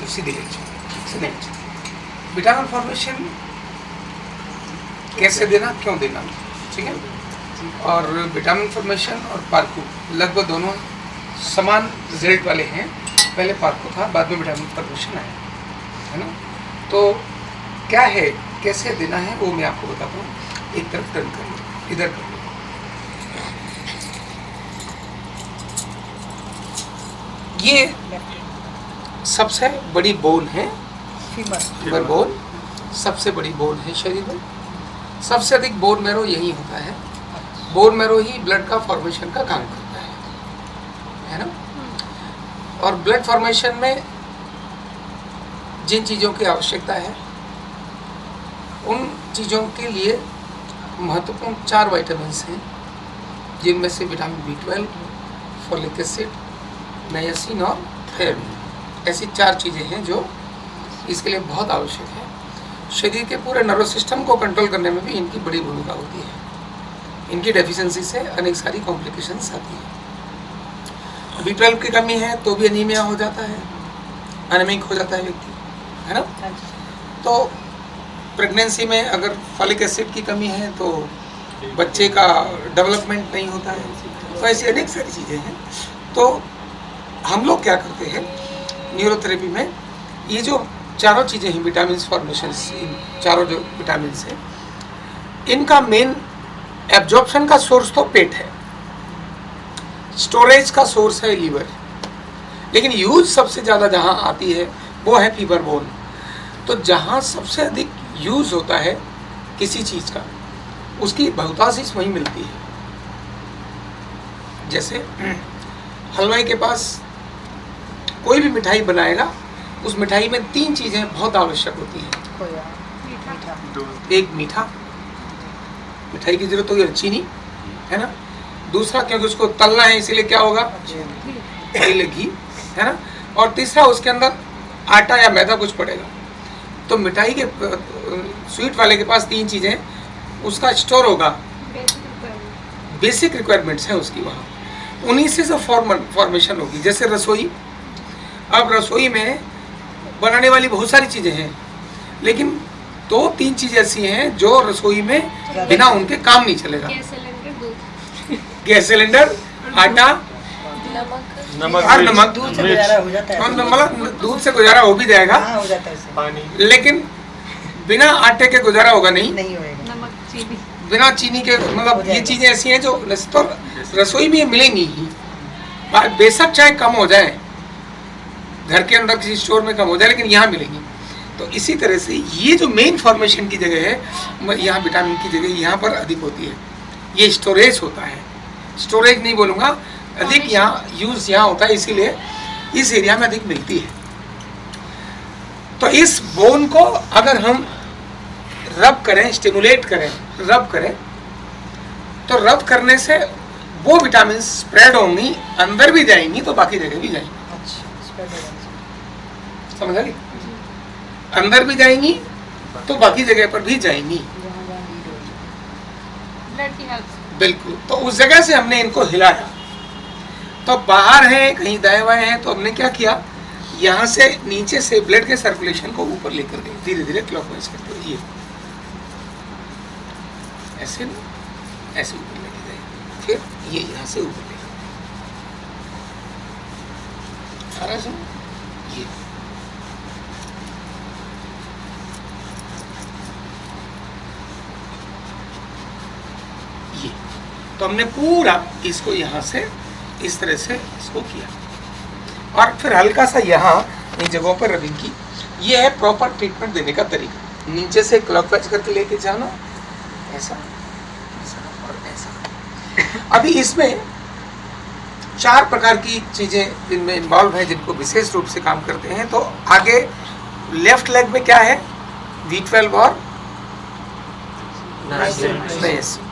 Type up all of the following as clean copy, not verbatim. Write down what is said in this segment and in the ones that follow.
तो सीधे लीजिए। विटामिन फॉर्मेशन कैसे देना, क्यों देना, ठीक है। और विटामिन फॉर्मेशन और पार्को लगभग दोनों समान रिजल्ट वाले हैं। पहले पार्को था, बाद में विटामिन फॉर्मेशन आया, है ना। तो क्या है, कैसे देना है, वो मैं आपको बताता हूँ। एक तरफ टर्न कर लो, इधर कर लो। ये सबसे बड़ी बोन है, फीमर बोन सबसे बड़ी बोन है शरीर में। सबसे अधिक बोन मैरो यही होता है। बोन मैरो ही ब्लड का फॉर्मेशन का काम करता है ना। और ब्लड फॉर्मेशन में जिन चीज़ों की आवश्यकता है, उन चीज़ों के लिए महत्वपूर्ण 4 विटामिन्स हैं, जिनमें से vitamin B12, folic acid, niacin और थायमिन, ऐसी 4 चीज़ें हैं जो इसके लिए बहुत आवश्यक है। शरीर के पूरे नर्वस सिस्टम को कंट्रोल करने में भी इनकी बड़ी भूमिका होती है। इनकी डेफिशिएंसी से अनेक सारी कॉम्प्लिकेशंस आती है। B12 की कमी है तो भी एनीमिया हो जाता है, एनीमिक हो जाता है व्यक्ति, है ना। तो प्रेगनेंसी में अगर फॉलिक एसिड की कमी है तो बच्चे का डेवलपमेंट नहीं होता है। तो ऐसी अनेक सारी चीज़ें हैं। तो हम लोग क्या करते हैं न्यूरोथेरेपी में, ये जो चारों चीज़ें हैं, विटामिन फॉर्मेशन, इन चारों जो विटामिन हैं, इनका मेन एब्जॉर्प्शन का सोर्स तो पेट है, स्टोरेज का सोर्स है लीवर, लेकिन यूज सबसे ज़्यादा जहाँ आती है वो है फीवर बोन। तो जहाँ सबसे अधिक यूज होता है किसी चीज़ का, उसकी बहुताशीष वहीं मिलती है। जैसे हलवाई के पास कोई भी मिठाई बनाएगा, उस मिठाई में 3 चीज़ें बहुत आवश्यक होती हैं। एक मीठा, मिठाई की जरूरत होगी, चीनी, है ना। दूसरा क्योंकि उसको तलना है इसीलिए क्या होगा, घी, है ना। और तीसरा उसके अंदर आटा या मैदा कुछ पड़ेगा। तो मिठाई के स्वीट वाले के पास 3 चीज़ें उसका स्टोर होगा, बेसिक रिक्वायरमेंट्स हैं उसकी वहाँ, उन्हीं से जो फॉर्मेशन होगी। जैसे रसोई, अब रसोई में बनाने वाली बहुत सारी चीज़ें हैं, लेकिन 2-3 चीज़ें ऐसी हैं जो रसोई में बिना उनके काम नहीं चलेगा। गैस सिलेंडर, आटा, नमक, दूध से गुजारा हो जाता है। मतलब दूध से गुजारा हो भी जाएगा, हो जाता है पानी, लेकिन बिना आटे के गुजारा होगा नहीं होएगा। नमक, चीनी, बिना चीनी के, मतलब ये चीज़ें ऐसी हैं जो तो रसोई में मिलेंगी ही। बेशक चाहे कम हो जाए, घर के अंदर किसी स्टोर में कम हो जाए, लेकिन यहाँ मिलेंगी। तो इसी तरह से ये जो मेन फॉर्मेशन की जगह है, यहाँ विटामिन की जगह यहाँ पर अधिक होती है। ये स्टोरेज होता है, स्टोरेज नहीं बोलूँगा, अधिक यहाँ यूज यहाँ होता है, इसीलिए इस एरिया में अधिक मिलती है। तो इस बोन को अगर हम रब करें, स्टिमुलेट करें, रब करें, तो रब करने से वो विटामिन स्प्रेड होंगी, अंदर भी जाएंगी तो बाकी जगह भी जाएंगी। समझ आ गई? अंदर भी जाएंगी तो बाकी जगह पर भी जाएंगी। बिल्कुल। तो उस जगह से हमने इनको हिलाया, तो बाहर है कहीं दाएं बाएं है, तो हमने क्या किया, यहाँ से नीचे से ब्लड के सर्कुलेशन को ऊपर लेकर गए, धीरे धीरे क्लॉकवाइज करते हुए, ये ऐसे ना, ऐसे ऊपर लेके गए, फिर ये यहाँ से ऊपर लेके आ रहा है। ये तो हमने पूरा इसको यहाँ से इस तरह से इसको किया, और फिर हल्का सा यहाँ इन जगहों पर रबिंग की। ये है प्रॉपर ट्रीटमेंट देने का तरीका। नीचे से क्लॉकवाइज करके लेके जाना, ऐसा, ऐसा और ऐसा। अभी इसमें 4 प्रकार की चीज़ें इनमें इन्वॉल्व हैं, जिनको विशेष रूप से काम करते हैं। तो आगे लेफ्ट लेग में क्या है, B12 और नायसिन।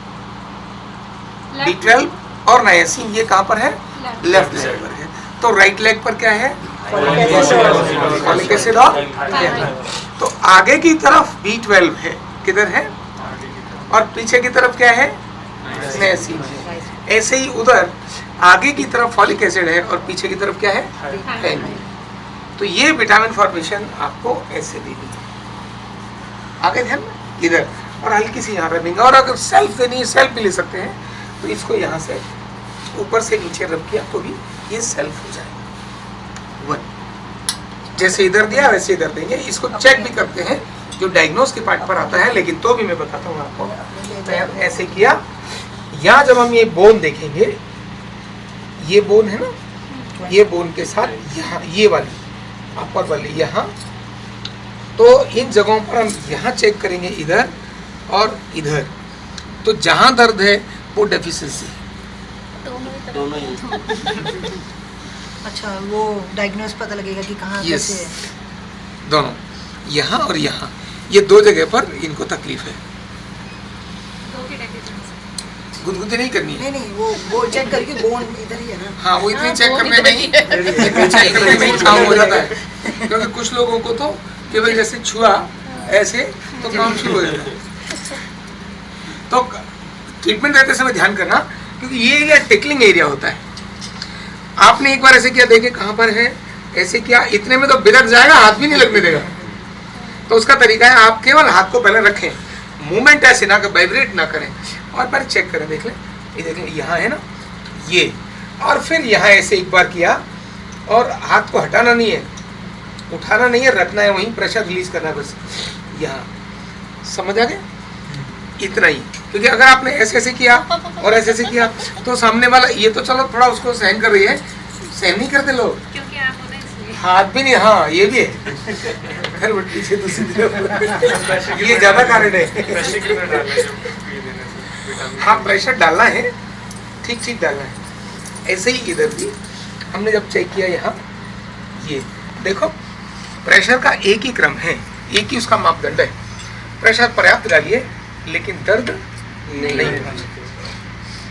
B12 और नायसिन ये कहाँ पर है, लेफ्ट लेग पर है। तो राइट लेग पर क्या है, फॉलिक एसिड और तो आगे की तरफ B12 है, किधर है, और पीछे की तरफ क्या है, नायसिन है। ऐसे ही उधर आगे की तरफ फॉलिक एसिड है और पीछे की तरफ क्या है, तो ये विटामिन फॉर्मेशन आपको ऐसे देनी है। आगे ध्यान इधर, और हल्की सी यहाँ रबिंग, और अगर सेल्फ देनी है सेल्फ भी ले सकते हैं, तो इसको यहाँ से ऊपर से नीचे रब किया तो भी ये सेल्फ हो जाएगा। वन, जैसे इधर दिया वैसे इधर देंगे। इसको चेक भी करते हैं जो डायग्नोस के पार्ट पर आता है, लेकिन तो भी मैं बताता हूँ आपको। मैं ऐसे किया, यहाँ जब हम ये बोन देखेंगे, ये बोन है ना, ये बोन के साथ यहाँ ये वाली अपर वाली यहाँ, तो इन जगहों पर हम यहाँ चेक करेंगे इधर और इधर। तो जहाँ दर्द है वो डेफिशिएंसी है, दोनों ही। अच्छा, वो डायग्नोस पता लगेगा कि कहाँ यस, कैसे है। दोनों, यहाँ और यहाँ, ये दो जगह पर इनको तकलीफ है। गुदगुदी नहीं करनी है। नहीं, वो चेक करके बोन इधर ही है ना। हाँ, वो इतनी चेक करने में ही चेक करने में ही काम हो जाता है, क्योंकि कुछ लोगों को तो केवल जैसे छुआ ऐसे तो काम शुरू हो जाता है। तो ट्रीटमेंट देते समय ध्यान करना, क्योंकि ये एरिया टिकलिंग एरिया होता है। आपने एक बार ऐसे किया, देखे कहाँ पर है, ऐसे किया, इतने में तो बिदक जाएगा, हाथ भी नहीं लगने देगा। तो उसका तरीका है, आप केवल हाथ को पहले रखें, मूवमेंट ऐसे ना, वाइब्रेट ना करें, और पहले चेक करें, देख लें, ये देख लें, यहाँ है ना ये, और फिर यहाँ ऐसे एक बार किया, और हाथ को हटाना नहीं है, उठाना नहीं है, रखना है वहीं, प्रेशर रिलीज करना है बस। यहाँ समझ आ गया? इतना ही, क्योंकि अगर आपने ऐसे ऐसे किया और ऐसे ऐसे किया तो सामने वाला, ये तो चलो थोड़ा उसको सहन कर रही है, सहन नहीं करते लोग, क्योंकि आप होते हैं इसलिए। हाथ भी नहीं, हाँ ये भी है। फिर पीछे दूसरी तरफ ये ज्यादा कारण है। हाँ, प्रेशर डालना है, ठीक ठीक डालना है। ऐसे ही इधर भी हमने जब चेक किया, यहाँ ये देखो, प्रेशर का एक ही क्रम है, एक ही उसका मापदंड है। प्रेशर पर्याप्त डालिए, लेकिन दर्द नहीं होना चाहिए,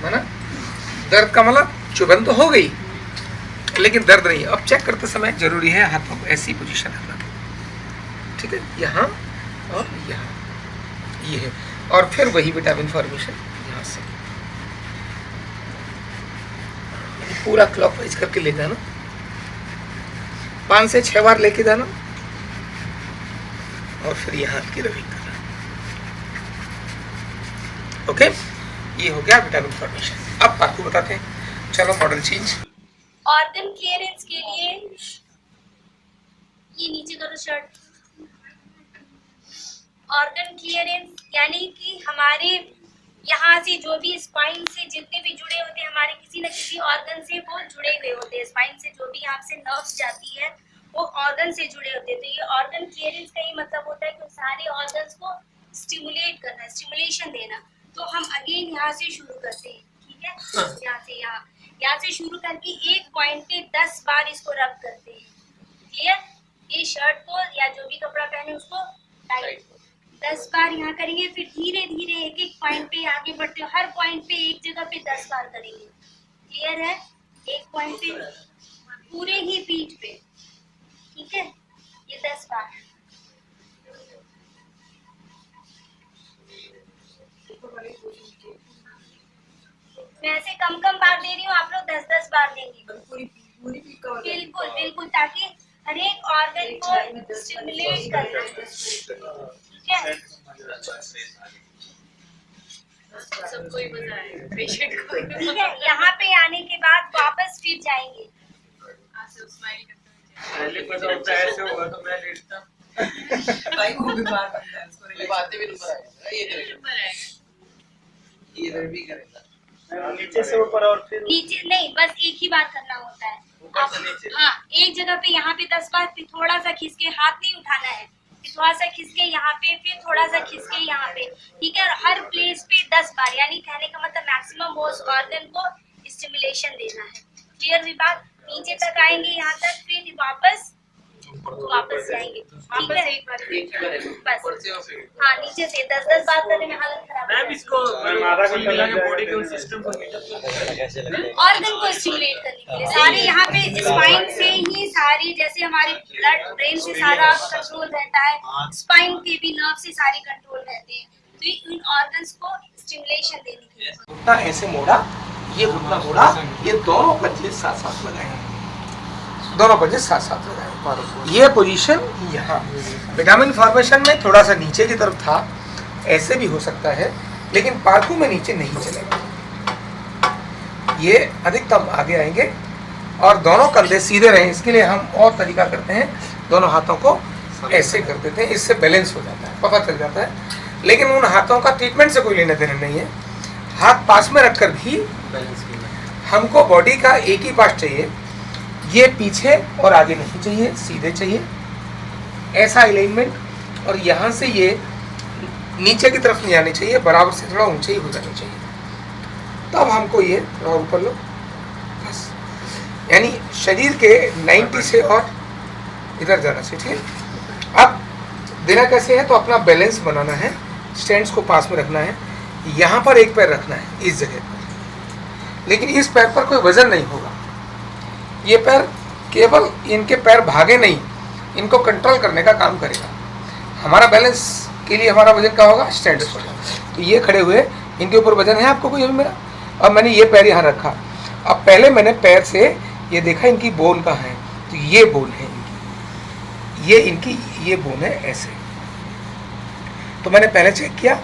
है ना। दर्द का मतलब चुभन तो हो गई, लेकिन दर्द नहीं। अब चेक करते समय जरूरी है हाथों को ऐसी पोजीशन रखना, ठीक है, यहाँ और यहाँ, ये है। और फिर वही विटामिन फॉर्मेशन यहाँ से पूरा क्लॉकवाइज करके ले जाना, 5 से 6 बार लेके जाना, और फिर यहाँ की रविंग करना। ओके, ये हो गया विटामिन फॉर्मेशन। अब आपको बताते हैं, चलो मॉडल चेंज। ऑर्गन क्लियरेंस के लिए ये नीचे करो शर्ट। ऑर्गन क्लियरेंस यानी कि हमारे यहाँ से जो भी स्पाइन से जितने भी जुड़े होते हैं, हमारे किसी न किसी ऑर्गन से वो जुड़े हुए होते हैं। स्पाइन से जो भी यहाँ से नर्व्स जाती है वो ऑर्गन से जुड़े होते हैं। तो ये ऑर्गन क्लियरेंस का ही मतलब होता है कि सारे ऑर्गन्स को स्टिमुलेट करना, स्टिमुलेशन देना। तो हम अगेन यहाँ से शुरू करते हैं, ठीक है, यहाँ से शुरू करके एक पॉइंट पे 10 बार इसको रब करते हैं। क्लियर? ये शर्ट को या जो भी कपड़ा पहने उसको टाइट 10 बार यहाँ करेंगे, फिर धीरे धीरे एक एक पॉइंट पे आगे बढ़ते हो। हर पॉइंट पे एक जगह पे 10 बार करेंगे। क्लियर है? एक पॉइंट पे पूरे ही पीठ पे, ठीक है, ये 10 बार। मैं ऐसे कम कम बार दे रही हूँ, आप लोग 10-10 बार देंगे। बिल्कुल बिल्कुल, ताकि हर एक ऑर्गन को स्टिमुलेट करना, ठीक है। सबको ही मजा आएगा, पेशेंट को। ठीक है, यहाँ पे आने के बाद वापस फिर जाएंगे। पहले पता होता है ऐसे होगा तो मैं लेटता। भाई वो बीमार बनता है, उसको ये बातें भी नंबर आएगा, ये करेगा, ये इधर भी करेगा, नीचे से ऊपर और फिर नीचे नहीं, बस एक ही बार करना होता है। आप हाँ, एक जगह पे यहाँ पे 10 बार, फिर थोड़ा सा खिसके, हाथ नहीं उठाना है, फिर थोड़ा सा खिसके यहाँ पे, फिर थोड़ा सा खिसके यहाँ पे, ठीक है। और हर प्लेस पे 10 बार, यानी कहने का मतलब मैक्सिमम वो उस ऑर्गन को स्टिमुलेशन देना है। क्लियर हुई बात? नीचे तक आएंगे यहाँ तक, फिर वापस जाएंगे, ठीक है। बस हाँ, नीचे से 10-10 बार करने में हालत खराब है। मैम इसको आधा घंटा लगे बॉडी के सिस्टम को ऑर्गन को स्टिमुलेट करने के लिए सारे यहाँ पे स्पाइन से ही सारी, जैसे हमारे ब्लड ब्रेन से सारा कंट्रोल रहता है, स्पाइन के भी नर्व से सारे कंट्रोल रहते हैं। तो इन ऑर्गन्स को स्टिमुलेशन देने के लिए घुटना ऐसे मोड़ा, ये घुटना मोड़ा, ये दोनों पंजे साथ साथ लगाए, दोनों पंजे साथ साथ लगाए। ये पोजीशन यहाँ विटामिन फॉर्मेशन में थोड़ा सा नीचे की तरफ था, ऐसे भी हो सकता है, लेकिन पार्कू में नीचे नहीं चलेगा। ये अधिकतम आगे आएंगे और दोनों कंधे सीधे रहें, इसके लिए हम और तरीका करते हैं, दोनों हाथों को ऐसे कर देते हैं, इससे बैलेंस हो जाता है, पता चल जाता है। लेकिन उन हाथों का ट्रीटमेंट से कोई लेना देना नहीं है। हाथ पास में रखकर भी हमको बॉडी का एक ही पार्ट चाहिए, ये पीछे और आगे नहीं चाहिए, सीधे चाहिए, ऐसा अलाइनमेंट। और यहाँ से ये नीचे की तरफ नहीं आनी चाहिए, बराबर से थोड़ा ऊंचे ही हो जानी चाहिए, तब हमको ये थोड़ा ऊपर लो, बस। यानी शरीर के 90 से और इधर जाना चाहिए। अब देना कैसे है, तो अपना बैलेंस बनाना है, स्टैंड्स को पास में रखना है, यहाँ पर एक पैर रखना है इस जगह पर, लेकिन इस पैर पर कोई वजन नहीं होगा। ये पैर केवल, इनके पैर भागे नहीं, इनको कंट्रोल करने का काम करेगा। हमारा बैलेंस के लिए हमारा वजन क्या होगा, स्टैंड्स पर। तो ये खड़े हुए, इनके ऊपर वजन है आपको कोई अभी मेरा, अब मैंने ये पैर यहाँ रखा, अब पहले मैंने पैर से ये देखा इनकी बोन कहाँ है, तो ये बोन है इनकी, ये इनकी ये बोन है ऐसे, तो मैंने पहले चेक किया।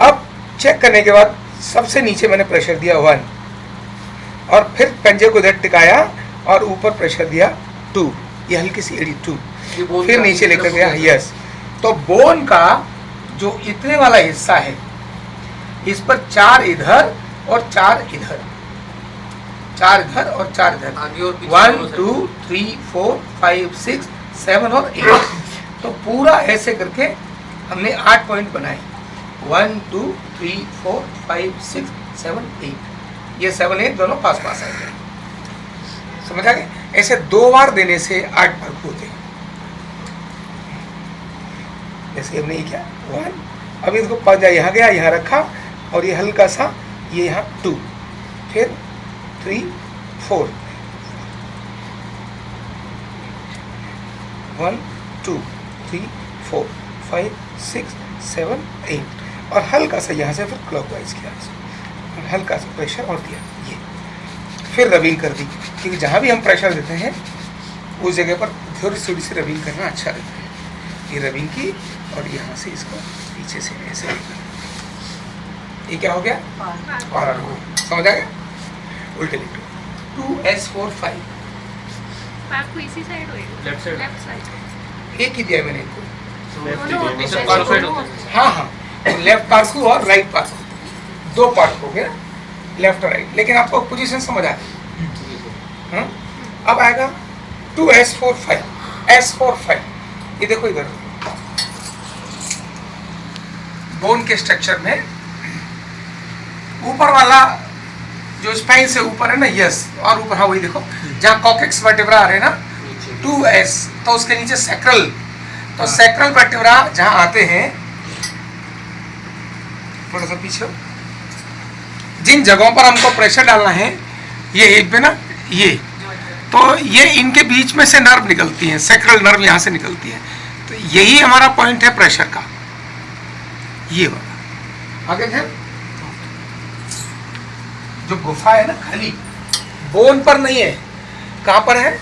अब चेक करने के बाद सबसे नीचे मैंने प्रेशर दिया 1, और फिर पंजे को इधर टिकाया और ऊपर प्रेशर दिया 2, ये हल्की सी एड़ी 2, फिर नीचे लेकर गया, यस। तो बोन का जो इतने वाला हिस्सा है, इस पर 4 इधर और 4 इधर, 4 इधर और 4 इधर, 1 2 3 4 5 6 7 और 8। तो पूरा ऐसे करके हमने 8 पॉइंट बनाए, 1 2 3 4 5 6 7 8, ये 7 8 दोनों पास पास आ गए, समझ आ गए। ऐसे 2 बार देने से 8 बार होते हैं। जैसे हमने ये क्या 1, अभी इसको पंजा यहाँ गया, यहाँ रखा, और ये हल्का सा ये यहाँ 2, फिर 3 4, 1 2 3 4 5 6 7 8, और हल्का सा यहाँ से फिर क्लॉकवाइज किया, और हल्का सा प्रेशर और दिया, ये फिर रबिंग कर दी, क्योंकि जहाँ भी हम प्रेशर देते हैं उस जगह पर थोड़ी थोड़ी सी रबिंग करना अच्छा रहता है। ये रबिंग की, और यहाँ से इसको पीछे से ऐसे, ये क्या हो गया, पारा हो, समझ आ गया। उल्टे लिख 2S4 आपको इसी साइड होएगा, लेफ्ट साइड, लेफ्ट साइड। एक ही दिया मैंने इनको, दोनों हाँ हाँ, लेफ्ट पार्कू और राइट पार्कू, 2 पार्ट हो गया, लेफ्ट और राइट। लेकिन आपको पोजीशन समझ आ गई। अब आएगा 2S4 S4 ये देखो इधर बोन के स्ट्रक्चर में ऊपर वाला जो स्पाइन से ऊपर है ना, यस, और ऊपर, हाँ वही देखो जहाँ कॉकेक्स वर्टेब्रा आ रहे हैं ना 2S, तो उसके नीचे सैक्रल, तो सैक्रल वर्टेब्रा जहाँ आते हैं, थोड़ा सा पीछे, जिन जगहों पर हमको प्रेशर डालना है, ये हिप पे ना, ये, तो ये इनके बीच में से नर्व निकलती है, सैक्रल नर्व यहाँ से निकलती है, तो यही हमारा पॉइंट है प्रेशर का, ये वाला। आगे ध्यान, जो गुफा है ना खाली, बोन पर नहीं है, कहाँ पर है,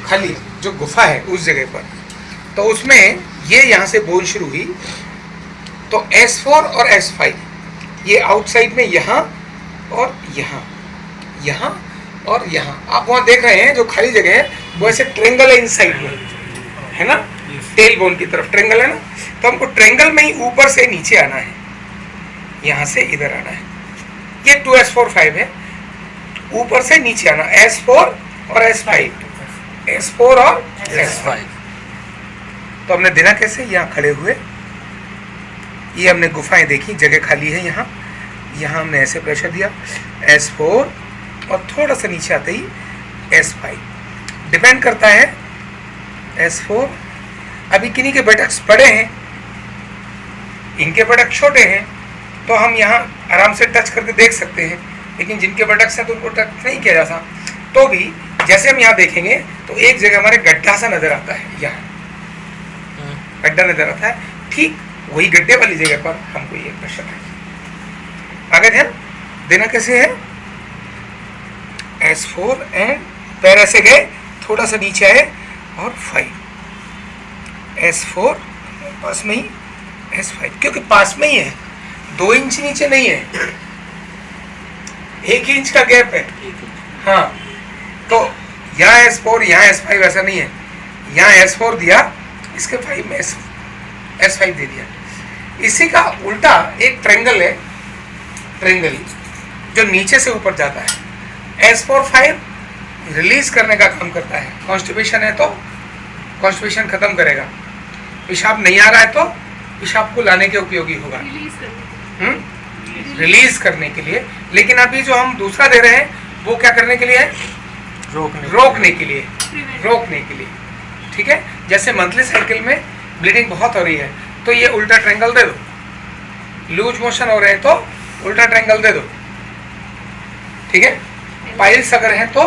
खाली जो गुफा है उस जगह पर, तो उसमें ये यहाँ से बोन शुरू हुई, तो S4 और S5 ये आउटसाइड में यहाँ और यहाँ, यहाँ और यहाँ, आप वहाँ देख रहे हैं जो खाली जगह है वो ऐसे ट्रेंगल है इनसाइड में, है ना, टेल बोन की तरफ ट्रेंगल है ना, तो हमको ट्रेंगल में ही ऊपर से नीचे आना है, यहाँ से इधर आना है। ये 2S4 है, ऊपर से नीचे आना, S4 और S5, S4 और S5। तो हमने देना कैसे, यहाँ खड़े हुए, ये हमने गुफाएं देखी, जगह खाली है यहाँ, यहाँ हमने ऐसे प्रेशर दिया S4, और थोड़ा सा नीचे आते ही S5, डिपेंड करता है S4। अभी किन्हीं के बटक्स बड़े हैं, इनके बटक छोटे हैं, तो हम यहाँ आराम से टच करके देख सकते हैं, लेकिन जिनके बटक्स हैं तो उनको टच नहीं किया जाता। तो भी जैसे हम यहाँ देखेंगे तो एक जगह हमारे गड्ढा सा नजर आता है, यहाँ गड्ढा नजर आता है, ठीक वही गड्ढे वाली जगह पर हमको ये प्रेशर है। आगे ध्यान देना कैसे है, S4 एंड पैर ऐसे गए, थोड़ा सा नीचे आए और 5, S4 पास में ही, S5 क्योंकि पास में ही है, 2 इंच नीचे नहीं है, 1 इंच का गैप है। हाँ, तो यहाँ S4 यहाँ S5 ऐसा नहीं है, यहाँ S4 दिया, इसके 5 में S5 दे दिया। इसी का उल्टा एक ट्रेंगल है, ट्रेंगल जो नीचे से ऊपर जाता है, S4 5 रिलीज करने का काम करता है। कॉन्स्टिपेशन है तो कॉन्स्टिपेशन खत्म करेगा, पेशाब नहीं आ रहा है तो पेशाब को लाने के उपयोगी होगा, रिलीज करने के लिए। लेकिन अभी जो हम दूसरा दे रहे हैं वो क्या करने के लिए है? रोकने के लिए, रोकने के लिए। ठीक है, जैसे मंथली साइकिल में ब्लीडिंग बहुत हो रही है तो ये उल्टा ट्रायंगल दे दो, लूज मोशन हो रहे हैं तो उल्टा ट्रायंगल दे दो। ठीक है, पाइल्स अगर हैं तो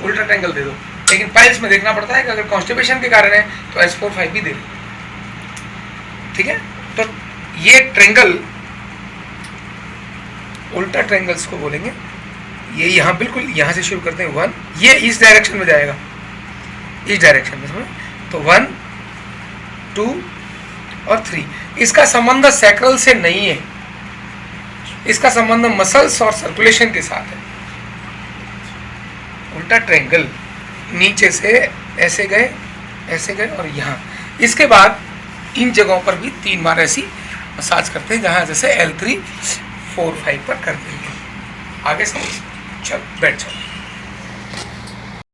उल्टा ट्रायंगल दे दो, लेकिन पाइल्स में देखना पड़ता है कि अगर कॉन्स्टिपेशन के कारण है तो S4 5 भी दे दो। ठीक है, तो ये ट्रायंगल उल्टा ट्रायंगल्स को बोलेंगे। ये यहाँ बिल्कुल यहाँ से शुरू करते हैं 1, ये इस डायरेक्शन में जाएगा, इस डायरेक्शन में, समझ? तो 1 2 और 3। इसका संबंध सैक्रल से नहीं है, इसका संबंध मसल्स और सर्कुलेशन के साथ है। उल्टा ट्रायंगल नीचे से ऐसे गए और यहाँ, इसके बाद इन जगहों पर भी 3 बार ऐसी मसाज करते हैं, जहाँ जैसे L3 4 5 पर करते हैं। आगे समझ, चल बैठ जाओ।